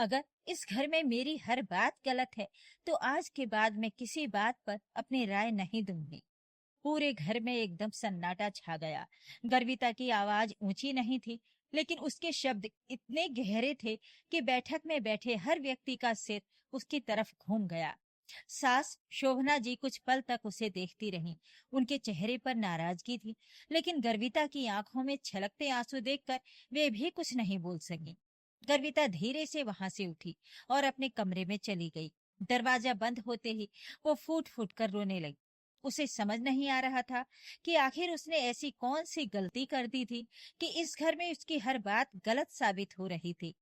अगर इस घर में मेरी हर बात गलत है तो आज के बाद मैं किसी बात पर अपनी राय नहीं दूंगी। पूरे घर में एकदम सन्नाटा छा गया। गर्विता की आवाज ऊंची नहीं थी, लेकिन उसके शब्द इतने गहरे थे कि बैठक में बैठे हर व्यक्ति का सिर उसकी तरफ घूम गया। सास शोभना जी कुछ पल तक उसे देखती रहीं। उनके चेहरे पर नाराजगी थी, लेकिन गर्विता की आंखों में छलकते आंसू देखकर वे भी कुछ नहीं बोल सकी। गर्विता धीरे से वहां से उठी और अपने कमरे में चली गई। दरवाजा बंद होते ही वो फूट फूट कर रोने लगी। उसे समझ नहीं आ रहा था कि आखिर उसने ऐसी कौन सी गलती कर दी थी कि इस घर में उसकी हर बात गलत साबित हो रही थी।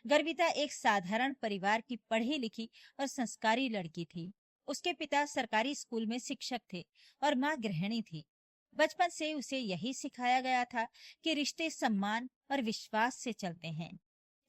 गर्विता एक साधारण परिवार की पढ़ी लिखी और संस्कारी लड़की थी। उसके पिता सरकारी स्कूल में शिक्षक थे और माँ गृहिणी थी। बचपन से उसे यही सिखाया गया था कि रिश्ते सम्मान और विश्वास से चलते हैं।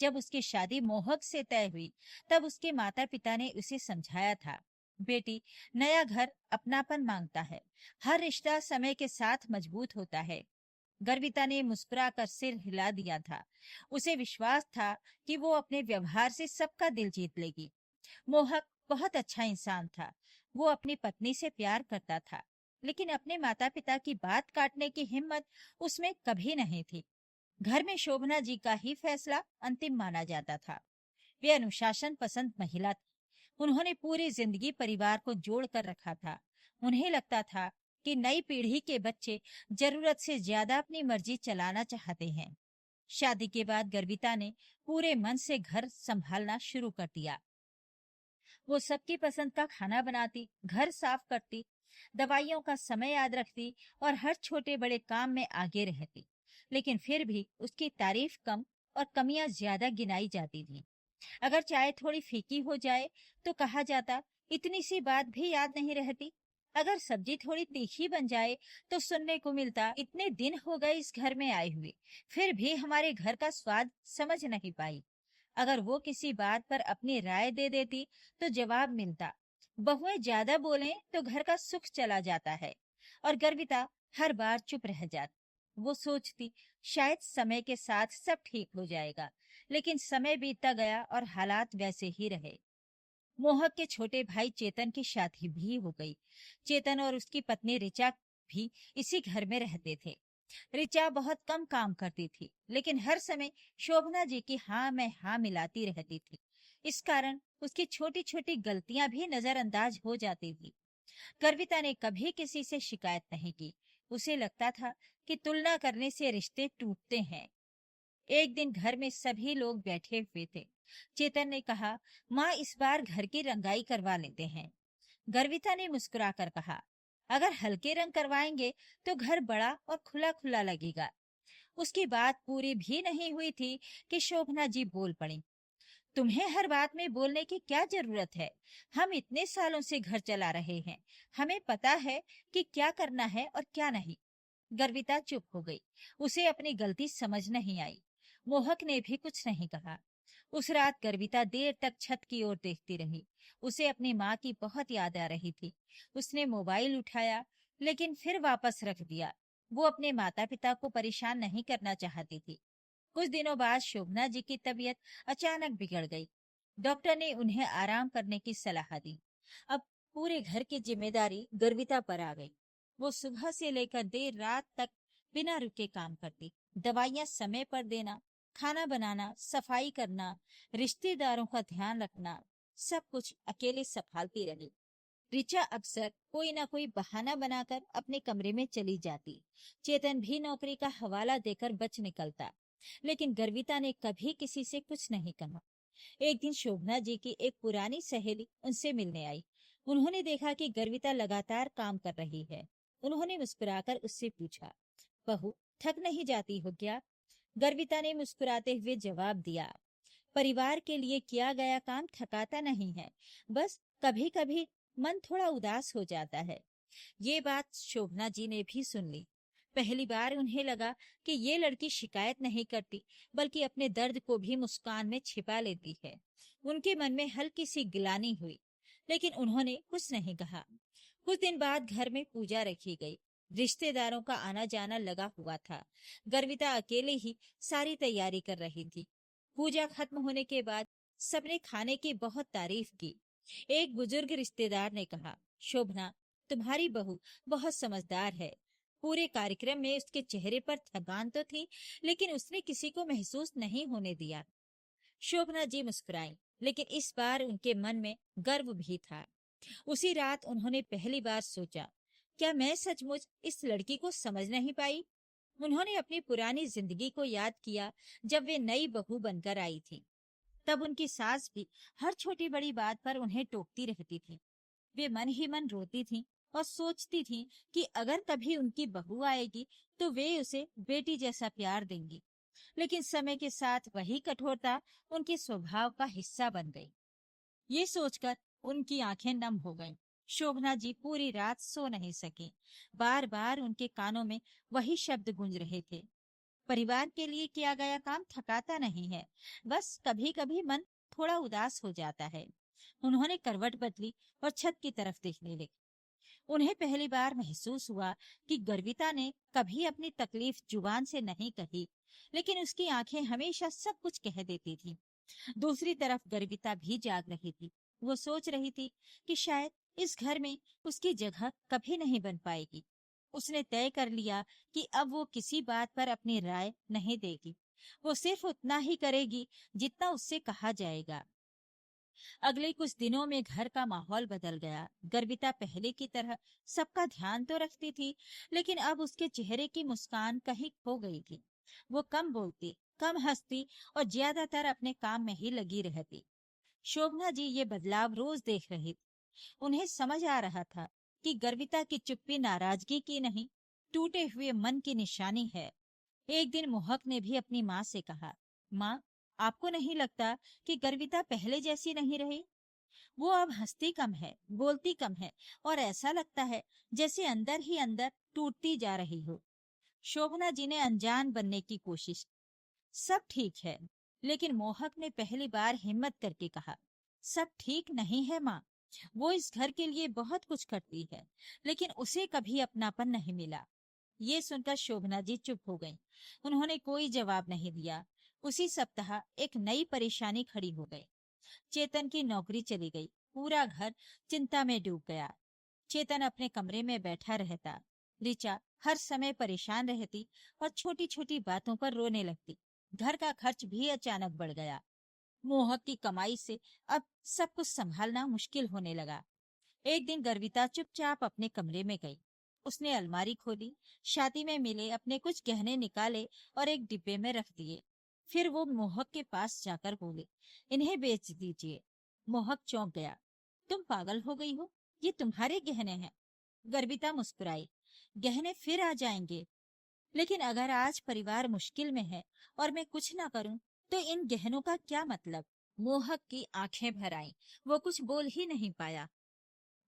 जब उसकी शादी मोहक से तय हुई, तब उसके माता पिता ने उसे समझाया था, बेटी, नया घर अपनापन मांगता है। हर रिश्ता समय के साथ मजबूत होता है। गर्विता ने मुस्कुराकर सिर हिला दिया था। उसे विश्वास था कि वो अपने व्यवहार से सबका दिल जीत लेगी। मोहक बहुत अच्छा इंसान था। वो अपनी पत्नी से प्यार करता था, लेकिन अपने माता पिता की बात काटने की हिम्मत उसमें कभी नहीं थी। घर में शोभना जी का ही फैसला अंतिम माना जाता था। वे अनुशासन पसंद महिला थी। उन्होंने पूरी जिंदगी परिवार को जोड़ कर रखा था। उन्हें लगता था कि नई पीढ़ी के बच्चे जरूरत से ज्यादा अपनी मर्जी चलाना चाहते हैं। शादी के बाद गर्विता ने पूरे मन से घर संभालना शुरू कर दिया। वो सबकी पसंद का खाना बनाती, घर साफ करती, दवाइयों का समय याद रखती और हर छोटे बड़े काम में आगे रहती। लेकिन फिर भी उसकी तारीफ कम और कमियां ज्यादा गिनाई जाती थी। अगर चाय थोड़ी फीकी हो जाए तो कहा जाता, इतनी सी बात भी याद नहीं रहती। अगर सब्जी थोड़ी तीखी बन जाए तो सुनने को मिलता, इतने दिन हो गए इस घर में आए हुए, फिर भी हमारे घर का स्वाद समझ नहीं पाई। अगर वो किसी बात पर अपनी राय दे देती तो जवाब मिलता, बहुएं ज्यादा बोलें तो घर का सुख चला जाता है। और गर्विता हर बार चुप रह जाती। वो सोचती, शायद समय के साथ सब ठीक हो जाएगा, लेकिन समय बीतता गया और हालात वैसे ही रहे। मोहक के छोटे भाई चेतन की शादी भी हो गई। चेतन और उसकी पत्नी ऋचा भी इसी घर में रहते थे। ऋचा बहुत कम काम करती थी, लेकिन हर समय शोभना जी की हाँ में हाँ मिलाती रहती थी। इस कारण उसकी छोटी छोटी गलतियां भी नजरअंदाज हो जाती थी। गर्विता ने कभी किसी से शिकायत नहीं की। उसे लगता था कि तुलना करने से रिश्ते टूटते हैं। एक दिन घर में सभी लोग बैठे हुए थे। चेतन ने कहा, माँ, इस बार घर की रंगाई करवा लेते हैं। गर्विता ने मुस्कुराकर कहा, अगर हल्के रंग करवाएंगे तो घर बड़ा और खुला खुला लगेगा। उसकी बात पूरी भी नहीं हुई थी कि शोभना जी बोल पड़ी, तुम्हें हर बात में बोलने की क्या जरूरत है? हम इतने सालों से घर चला रहे हैं, हमें पता है कि क्या करना है और क्या नहीं। गर्विता चुप हो गई। उसे अपनी गलती समझ नहीं आई। मोहक ने भी कुछ नहीं कहा। उस रात गर्विता देर तक छत की ओर देखती रही। उसे अपनी माँ की बहुत याद आ रही थी। उसने मोबाइल उठाया, लेकिन फिर वापस रख दिया। वो अपने माता पिता को परेशान नहीं करना चाहती थी। कुछ दिनों बाद शोभना जी की तबीयत अचानक बिगड़ गई। डॉक्टर ने उन्हें आराम करने की सलाह दी। अब पूरे घर की जिम्मेदारी गर्विता पर आ गई। वो सुबह से लेकर देर रात तक बिना रुके काम करती। दवाइयां समय पर देना, खाना बनाना, सफाई करना, रिश्तेदारों का ध्यान रखना, सब कुछ अकेले संभालती रही। ऋचा अक्सर कोई ना कोई बहाना बनाकर अपने कमरे में चली जाती। चेतन भी नौकरी का हवाला देकर बच निकलता, लेकिन गर्विता ने कभी किसी से कुछ नहीं कहा। एक दिन शोभना जी की एक पुरानी सहेली उनसे मिलने आई। उन्होंने देखा कि गर्विता लगातार काम कर रही है। उन्होंने मुस्कुराकर उससे पूछा, बहू, थक नहीं जाती हो क्या? गर्विता ने मुस्कुराते हुए जवाब दिया, परिवार के लिए किया गया काम थकाता नहीं है, बस कभी कभी मन थोड़ा उदास हो जाता है। ये बात शोभना जी ने भी सुन ली। पहली बार उन्हें लगा कि ये लड़की शिकायत नहीं करती, बल्कि अपने दर्द को भी मुस्कान में छिपा लेती है। उनके मन में हल्की सी गिलानी हुई, लेकिन उन्होंने कुछ नहीं कहा। कुछ दिन बाद घर में पूजा रखी गई। रिश्तेदारों का आना जाना लगा हुआ था। गर्विता अकेले ही सारी तैयारी कर रही थी। पूजा खत्म होने के बाद सबने खाने की बहुत तारीफ की। एक बुजुर्ग रिश्तेदार ने कहा, शोभना, तुम्हारी बहू बहुत समझदार है। पूरे कार्यक्रम में उसके चेहरे पर थकान तो थी, लेकिन उसने किसी को महसूस नहीं होने दिया। शोभना जी मुस्कुराई, लेकिन इस बार उनके मन में गर्व भी था। उसी रात उन्होंने पहली बार सोचा, क्या मैं सचमुच इस लड़की को समझ नहीं पाई? उन्होंने अपनी पुरानी जिंदगी को याद किया, जब वे नई बहू बनकर आई थी। तब उनकी सास भी हर छोटी बड़ी बात पर उन्हें टोकती रहती थी। वे मन ही मन रोती थीं और सोचती थीं कि अगर कभी उनकी बहू आएगी तो वे उसे बेटी जैसा प्यार देंगी। लेकिन समय के साथ वही कठोरता उनके स्वभाव का हिस्सा बन गई। ये सोचकर उनकी आंखें नम हो गईं। शोभना जी पूरी रात सो नहीं सकी। बार बार उनके कानों में वही शब्द गूंज रहे थे, परिवार के लिए किया गया काम थकाता नहीं है, बस कभी कभी मन थोड़ा उदास हो जाता है। उन्होंने करवट बदली और छत की तरफ देखने लगी। उन्हें पहली बार महसूस हुआ कि गर्विता ने कभी अपनी तकलीफ जुबान से नहीं कही, लेकिन उसकी आंखें हमेशा सब कुछ कह देती थी। दूसरी तरफ गर्विता भी जाग रही थी। वो सोच रही थी कि शायद इस घर में उसकी जगह कभी नहीं बन पाएगी। उसने तय कर लिया कि अब वो किसी बात पर अपनी राय नहीं देगी। वो सिर्फ उतना ही करेगी जितना उससे कहा जाएगा। अगले कुछ दिनों में घर का माहौल बदल गया। गर्विता पहले की तरह सबका ध्यान तो रखती थी, लेकिन अब उसके चेहरे की मुस्कान कहीं खो गई थी। वो कम बोलती, कम हंसती और ज्यादातर अपने काम में ही लगी रहती। शोभना जी ये बदलाव रोज देख रही थी। उन्हें समझ आ रहा था कि गर्विता की चुप्पी नाराजगी की नहीं, टूटे हुए मन की निशानी है। एक दिन मोहक ने भी अपनी माँ से कहा, माँ, आपको नहीं लगता कि गर्विता पहले जैसी नहीं रही? वो अब हंसती कम है, बोलती कम है और ऐसा लगता है जैसे अंदर ही अंदर टूटती जा रही हो। शोभना जी ने अनजान बनने की कोशिश की। सब ठीक है, लेकिन मोहक ने पहली बार हिम्मत करके कहा, सब ठीक नहीं है माँ। वो इस घर के लिए बहुत कुछ करती है, लेकिन उसे कभी अपनापन नहीं मिला। ये सुनकर शोभना जी चुप हो गईं। उन्होंने कोई जवाब नहीं दिया। उसी सप्ताह एक नई परेशानी खड़ी हो गई। चेतन की नौकरी चली गई। पूरा घर चिंता में डूब गया। चेतन अपने कमरे में बैठा रहता। ऋचा हर समय परेशान रहती और छोटी छोटी बातों पर रोने लगती। घर का खर्च भी अचानक बढ़ गया। मोहक की कमाई से अब सब कुछ संभालना मुश्किल होने लगा। एक दिन गर्विता चुपचाप अपने कमरे में गई। उसने अलमारी खोली, शादी में मिले अपने कुछ गहने निकाले और एक डिब्बे में रख दिए। फिर वो मोहक के पास जाकर बोले, इन्हें बेच दीजिए। मोहक चौंक गया, तुम पागल हो गई हो? ये तुम्हारे गहने हैं। गर्विता मुस्कुराई, गहने फिर आ जाएंगे, लेकिन अगर आज परिवार मुश्किल में है और मैं कुछ ना करूं तो इन गहनों का क्या मतलब? मोहक की आंखें भर आईं। वो कुछ बोल ही नहीं पाया।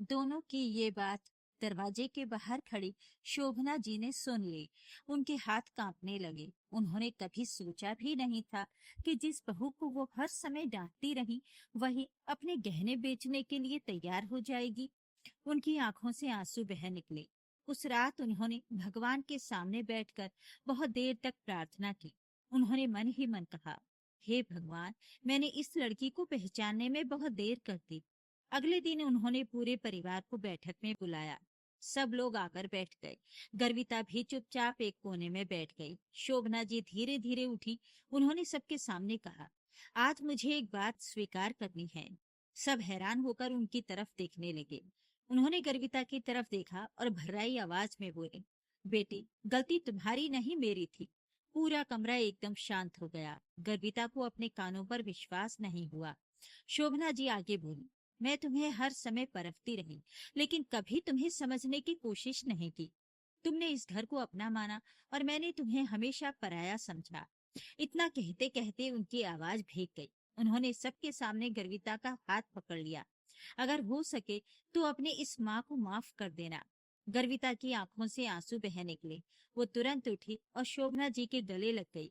दोनों की ये बात दरवाजे के बाहर खड़ी शोभना जी ने सुन ली। उनके हाथ कांपने लगे। उन्होंने कभी सोचा भी नहीं था कि जिस बहू को वो हर समय डांटती रही, वही अपने गहने बेचने के लिए तैयार हो जाएगी। उनकी आंखों से आंसू बह निकले। उस रात उन्होंने भगवान के सामने बैठकर बहुत देर तक प्रार्थना की। उन्होंने मन ही मन कहा, हे भगवान, मैंने इस लड़की को पहचानने में बहुत देर कर दी। अगले दिन उन्होंने पूरे परिवार को बैठक में बुलाया। सब लोग आकर बैठ गए। गर्विता भी चुपचाप एक कोने में बैठ गई। शोभना जी धीरे धीरे उठी। उन्होंने सबके सामने कहा, आज मुझे एक बात स्वीकार करनी है। सब हैरान होकर उनकी तरफ देखने लगे। उन्होंने गर्विता की तरफ देखा और भर्राई आवाज में बोले, बेटी, गलती तुम्हारी नहीं मेरी थी। पूरा कमरा एकदम शांत हो गया। गर्विता को अपने कानों पर विश्वास नहीं हुआ। शोभना जी आगे बोली, मैं तुम्हें हर समय परखती रही, लेकिन कभी तुम्हें समझने की कोशिश नहीं की। तुमने इस घर को अपना माना और मैंने तुम्हें हमेशा पराया समझा। इतना कहते कहते उनकी आवाज भीग गई। उन्होंने सबके सामने गर्विता का हाथ पकड़ लिया। अगर हो सके तो अपने इस माँ को माफ कर देना। गर्विता की आंखों से आंसू बह निकले। वो तुरंत उठी और शोभना जी के गले लग गई।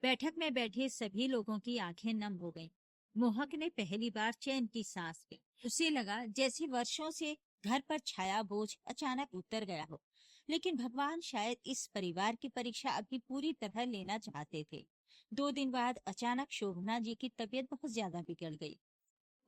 बैठक में बैठे सभी लोगों की आंखें नम हो गईं। मोहक ने पहली बार चैन की सांस ली। उसे लगा जैसे वर्षों से घर पर छाया बोझ अचानक उतर गया हो। लेकिन भगवान शायद इस परिवार की परीक्षा अभी पूरी तरह लेना चाहते थे। 2 दिन बाद अचानक शोभना जी की तबीयत बहुत ज्यादा बिगड़ गई।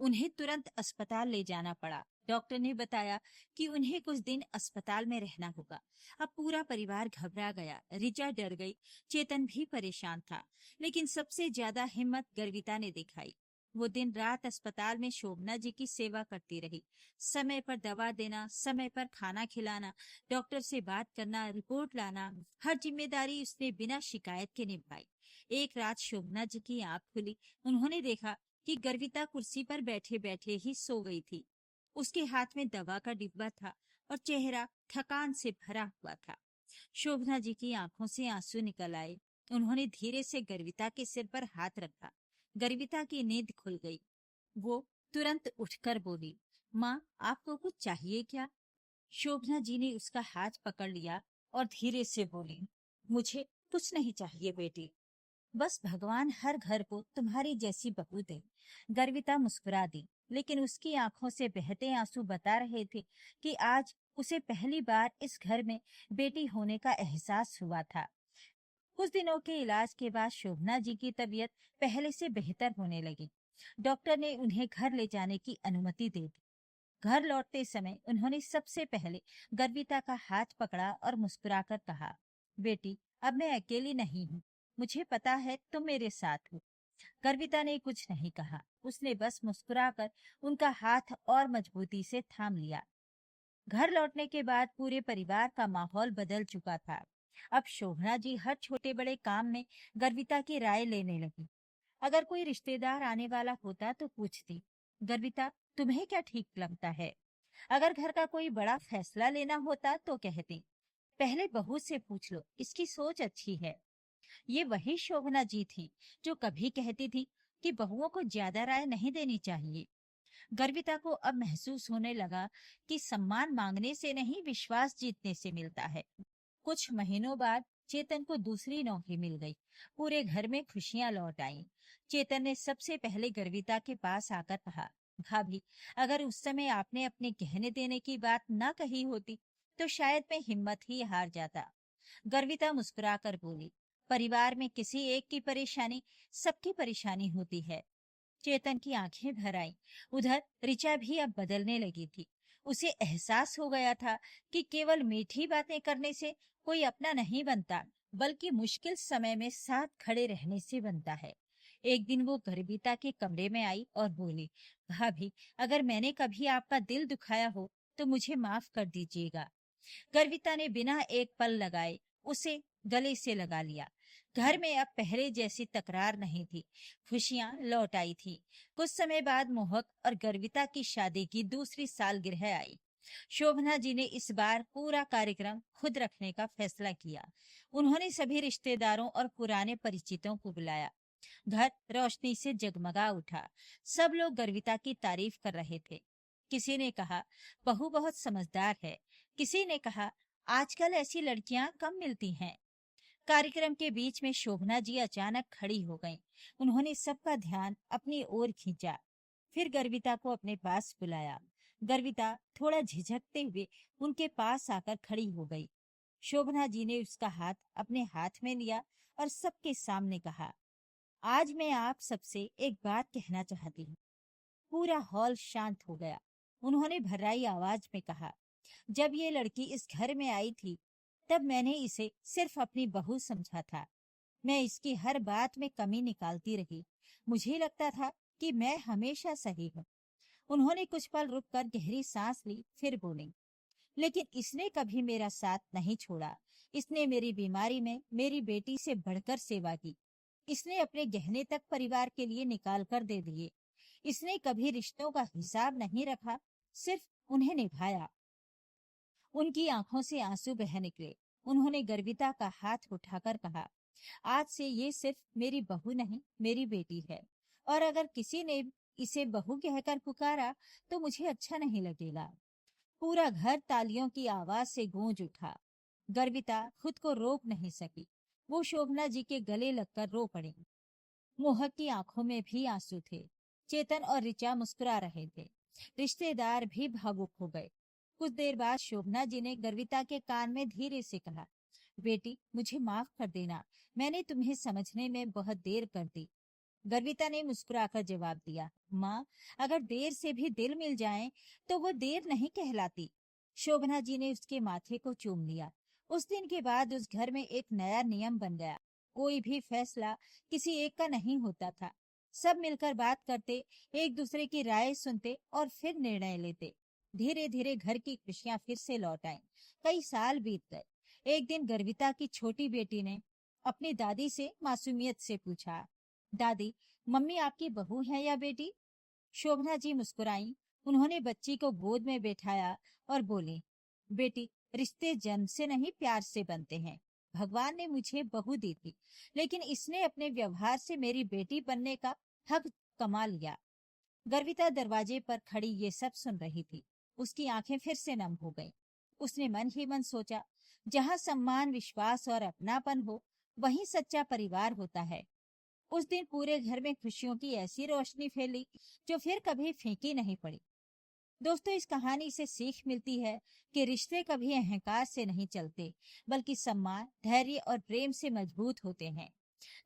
उन्हें तुरंत अस्पताल ले जाना पड़ा। डॉक्टर ने बताया कि उन्हें कुछ दिन अस्पताल में रहना होगा। अब पूरा परिवार घबरा गया। रिचा डर गई, चेतन भी परेशान था, लेकिन सबसे ज्यादा हिम्मत गर्विता ने दिखाई। वो दिन रात अस्पताल में शोभना जी की सेवा करती रही। समय पर दवा देना, समय पर खाना खिलाना, डॉक्टर से बात करना, रिपोर्ट लाना, हर जिम्मेदारी उसने बिना शिकायत के निभाई। एक रात शोभना जी की आंख खुली। उन्होंने देखा कि गर्विता कुर्सी पर बैठे बैठे ही सो गई थी। उसके हाथ में दवा का डिब्बा था और चेहरा थकान से भरा हुआ था। शोभना जी की आंखों से आंसू निकल आए। उन्होंने धीरे से गर्विता के सिर पर हाथ रखा। गर्विता की नींद खुल गई। वो तुरंत उठकर बोली, माँ, आपको कुछ चाहिए क्या? शोभना जी ने उसका हाथ पकड़ लिया और धीरे से बोली, मुझे कुछ नहीं चाहिए बेटी, बस भगवान हर घर को तुम्हारी जैसी बहू दे। गर्विता मुस्कुरा दी, लेकिन उसकी आंखों से बहते आंसू बता रहे थे कि आज उसे पहली बार इस घर में बेटी होने का एहसास हुआ था। कुछ दिनों के इलाज के बाद शोभना जी की तबीयत पहले से बेहतर होने लगी। डॉक्टर ने उन्हें घर ले जाने की अनुमति दे दी। घर लौटते समय उन्होंने सबसे पहले गर्विता का हाथ पकड़ा और मुस्कुराकर कहा, बेटी, अब मैं अकेली नहीं हूँ। मुझे पता है तुम मेरे साथ हो। गर्विता ने कुछ नहीं कहा। उसने बस मुस्कुराकर उनका हाथ और मजबूती से थाम लिया। घर लौटने के बाद पूरे परिवार का माहौल बदल चुका था। अब शोभना जी हर छोटे बड़े काम में गर्विता की राय लेने लगी। अगर कोई रिश्तेदार आने वाला होता तो पूछती, गर्विता, तुम्हें क्या ठीक लगता है? अगर घर का कोई बड़ा फैसला लेना होता तो कहती, पहले बहू से पूछ लो, इसकी सोच अच्छी है। ये वही शोभना जी थी जो कभी कहती थी कि बहुओं को ज्यादा राय नहीं देनी चाहिए। गर्विता को अब महसूस होने लगा कि सम्मान मांगने से नहीं, विश्वास जीतने से मिलता है। कुछ महीनों बाद चेतन को दूसरी नौकरी मिल गई। पूरे घर में खुशियां लौट आईं। चेतन ने सबसे पहले गर्विता के पास आकर कहा, भाभी, अगर उस समय आपने अपने गहने देने की बात ना कही होती तो शायद मैं हिम्मत ही हार जाता। गर्विता मुस्कुराकर बोली, परिवार में किसी एक की परेशानी सबकी परेशानी होती है। चेतन की आंखें भर आईं। उधर रिचा भी अब बदलने लगी थी। उसे एहसास हो गया था कि केवल मीठी बातें करने से कोई अपना नहीं बनता, बल्कि मुश्किल समय में साथ खड़े रहने से बनता है। एक दिन वो गर्विता के कमरे में आई और बोली, भाभी, अगर मैंने कभी आपका दिल दुखाया हो तो मुझे माफ कर दीजिएगा। गर्विता ने बिना एक पल लगाए उसे गले से लगा लिया। घर में अब पहले जैसी तकरार नहीं थी। खुशियां लौट आई थी। कुछ समय बाद मोहक और गर्विता की शादी की दूसरी सालगिरह आई। शोभना जी ने इस बार पूरा कार्यक्रम खुद रखने का फैसला किया। उन्होंने सभी रिश्तेदारों और पुराने परिचितों को बुलाया। घर रोशनी से जगमगा उठा। सब लोग गर्विता की तारीफ कर रहे थे। किसी ने कहा, बहू बहुत समझदार है। किसी ने कहा, आजकल ऐसी लड़कियां कम मिलती हैं। कार्यक्रम के बीच में शोभना जी अचानक खड़ी हो गईं। उन्होंने सबका ध्यान अपनी ओर खींचा। फिर गर्विता को अपने पास बुलाया। गर्विता थोड़ा झिझकते हुए उनके पास आकर खड़ी हो गई। शोभना जी ने उसका हाथ अपने हाथ में लिया और सबके सामने कहा, आज मैं आप सबसे एक बात कहना चाहती हूँ। पूरा हॉल शांत हो गया। उन्होंने भर्राई आवाज में कहा, जब ये लड़की इस घर में आई थी तब मैंने इसे सिर्फ अपनी बहू समझा था। मैं इसकी हर बात में कमी निकालती रही। मुझे लगता था कि मैं हमेशा सही हूँ। उन्होंने कुछ पल रुककर गहरी सांस ली, फिर बोली, लेकिन इसने कभी मेरा साथ नहीं छोड़ा। इसने मेरी बीमारी में मेरी बेटी से बढ़कर सेवा की। इसने अपने गहने तक परिवार के लिए निकाल कर दे दिए। इसने कभी रिश्तों का हिसाब नहीं रखा, सिर्फ उन्हें निभाया। उनकी आंखों से आंसू बह निकले। उन्होंने गर्विता का हाथ उठाकर कहा, आज से ये सिर्फ मेरी बहू नहीं, मेरी बेटी है। और अगर किसी ने इसे बहू कहकर पुकारा तो मुझे अच्छा नहीं लगेगा। पूरा घर तालियों की आवाज से गूंज उठा। गर्विता खुद को रोक नहीं सकी। वो शोभना जी के गले लगकर रो पड़ी। मोहक की आंखों में भी आंसू थे। चेतन और ऋचा मुस्कुरा रहे थे। रिश्तेदार भी भावुक हो गए। कुछ देर बाद शोभना जी ने गर्विता के कान में धीरे से कहा, बेटी, मुझे माफ कर देना, मैंने तुम्हें समझने में बहुत देर कर दी। गर्विता ने मुस्कुराकर जवाब दिया, माँ, अगर देर से भी दिल मिल जाए तो वो देर नहीं कहलाती। शोभना जी ने उसके माथे को चूम लिया। उस दिन के बाद उस घर में एक नया नियम बन गया। कोई भी फैसला किसी एक का नहीं होता था। सब मिलकर बात करते, एक दूसरे की राय सुनते और फिर निर्णय लेते। धीरे धीरे घर की खुशियां फिर से लौट आईं। कई साल बीत गए। एक दिन गर्विता की छोटी बेटी ने अपनी दादी से मासूमियत से पूछा, दादी, मम्मी आपकी बहू है या बेटी? शोभना जी मुस्कुराई। उन्होंने बच्ची को गोद में बैठाया और बोले, बेटी, रिश्ते जन्म से नहीं प्यार से बनते हैं। भगवान ने मुझे बहू दी थी, लेकिन इसने अपने व्यवहार से मेरी बेटी बनने का हक कमा लिया। गर्विता दरवाजे पर खड़ी ये सब सुन रही थी। उसकी आंखें फिर से नम हो गईं। उसने मन ही मन सोचा, जहाँ सम्मान, विश्वास और अपनापन हो, वहीं सच्चा परिवार होता है। उस दिन पूरे घर में खुशियों की ऐसी रोशनी फैली जो फिर कभी फीकी नहीं पड़ी। दोस्तों, इस कहानी से सीख मिलती है कि रिश्ते कभी अहंकार से नहीं चलते, बल्कि सम्मान, धैर्य और प्रेम से मजबूत होते हैं।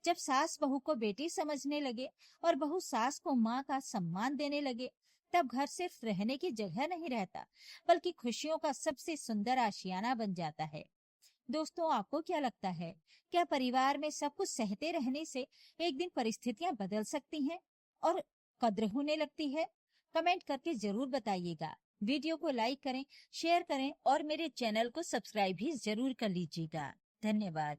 जब सास बहू को बेटी समझने लगे और बहू सास को माँ का सम्मान देने लगे, तब घर सिर्फ रहने की जगह नहीं रहता, बल्कि खुशियों का सबसे सुंदर आशियाना बन जाता है। दोस्तों, आपको क्या लगता है? क्या परिवार में सब कुछ सहते रहने से एक दिन परिस्थितियां बदल सकती हैं और कद्र होने लगती है? कमेंट करके जरूर बताइएगा। वीडियो को लाइक करें, शेयर करें और मेरे चैनल को सब्सक्राइब भी जरूर कर लीजिएगा। धन्यवाद।